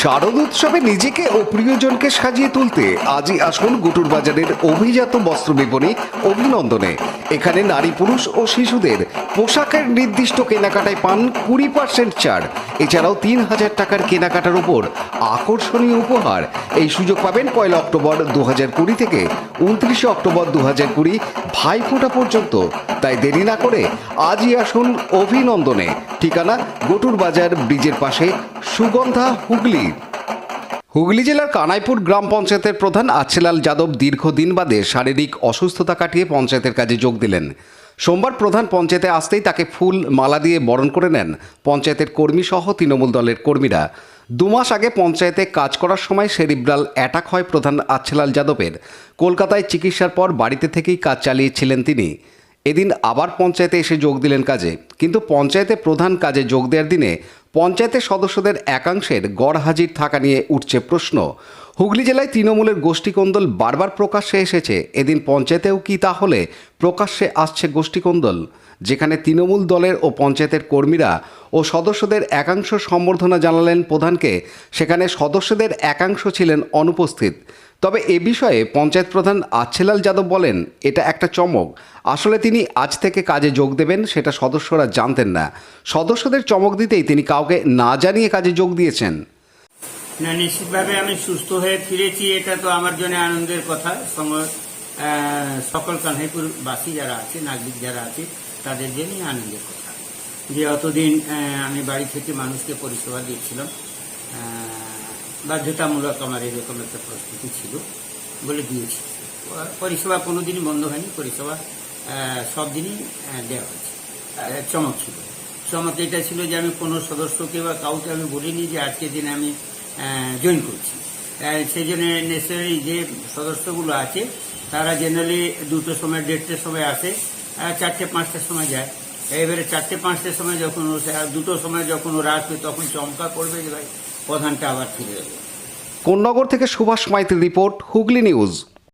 শারদ উৎসবে নিজেকে ও প্রিয়জনকে সাজিয়ে তুলতে আজই আসুন গুটুর বাজারের অভিজাত বস্ত্র বিপণী অভিনন্দনে। এখানে নারী পুরুষ ও শিশুদের পোশাকের নির্দিষ্ট কেনাকাটায় পান 20% ছাড়। এছাড়াও 3000 টাকার কেনাকাটার উপর আকর্ষণীয় উপহার। এই সুযোগ পাবেন 1 অক্টোবর 2020 থেকে 29 অক্টোবর 2020 ভাইফোঁটা পর্যন্ত। তাই দেরি না করে আজই আসুন অভিনন্দনে। ঠিকানা গুটুর বাজার ব্রিজের পাশে, সুগন্ধা, হুগলি। হুগলি জেলার কানাইপুর গ্রাম পঞ্চায়েতের প্রধান আচ্ছেলাল যাদব দীর্ঘদিন বাদে শারীরিক অসুস্থতা কাটিয়ে পঞ্চায়েতের কাজে যোগ দিলেন। সোমবার প্রধান পঞ্চায়েতে আসতেই তাকে ফুল মালা দিয়ে বরণ করে নেন পঞ্চায়েতের কর্মী সহ তৃণমূল দলের কর্মীরা। 2 মাস আগে পঞ্চায়েতে কাজ করার সময় সেরিব্রাল অ্যাটাক হয় প্রধান আচ্ছেলাল যাদবের। কলকাতায় চিকিৎসার পর বাড়িতে থেকেই কাজ চালিয়েছিলেন তিনি। এদিন আবার পঞ্চায়েতে এসে যোগ দিলেন কাজে। কিন্তু পঞ্চায়েতে প্রধান কাজে যোগ দেওয়ার দিনে পঞ্চায়েতের সদস্যদের একাংশের গড় হাজির থাকা নিয়ে উঠছে প্রশ্ন। হুগলি জেলায় তৃণমূলের গোষ্ঠীকোন্দল বারবার প্রকাশ্যে এসেছে। এদিন পঞ্চায়েতেও কি তাহলে প্রকাশ্যে আসছে গোষ্ঠীকোন্দল? যেখানে তৃণমূল দলের ও পঞ্চায়েতের কর্মীরা ও সদস্যদের একাংশ সম্বর্ধনা জানালেন প্রধানকে, সেখানে সদস্যদের একাংশ ছিলেন অনুপস্থিত। তবে এ বিষয়ে পঞ্চায়েত প্রধান আচ্ছেলাল যাদব বলেন, এটা একটা চমক। আসলে তিনি আজ থেকে কাজে যোগ দেবেন সেটা সদস্যরা জানতেন না। সদস্যদের চমক দিতেই তিনি কাউকে না জানিয়ে কাজে যোগ দিয়েছেন। না, নিশ্চিতভাবে আমি সুস্থ হয়ে ফিরেছি, এটা তো আমার জন্য আনন্দের কথা। সকল কানহাইপুর বাসী যারা আছে, নাগরিক যারা আছে, তাদের জন্যই আনন্দের কথা যে অতদিন আমি বাড়ি থেকে মানুষকে পরিষেবা দিয়েছিলাম। বাধ্যতামূলক আমার এরকম একটা প্রস্তুতি ছিল বলে দিয়েছি। পরিষেবা কোনোদিনই বন্ধ হয়নি, পরিষেবা সব দিনই দেওয়া হয়েছে। চমক ছিল, চমক এটা ছিল যে আমি কোনো সদস্যকে বা কাউকে আমি বলিনি যে আজকের দিনে আমি জয়েন করছি। সেই জন্য নেসেসারি যে সদস্যগুলো আছে তারা জেনারেলি 2টোর সময় 1:30টার সময় আসে, 4টে-5টার সময় যায়। এবারে 4টে-5টার সময় যখন 2টোর সময় যখন ওরা আসবে তখন চমকা পড়বে যে ভাই প্রধানটা আবার ফিরে যাবে। কোন্নগর থেকে সুভাষ মাইতির রিপোর্ট, হুগলি নিউজ।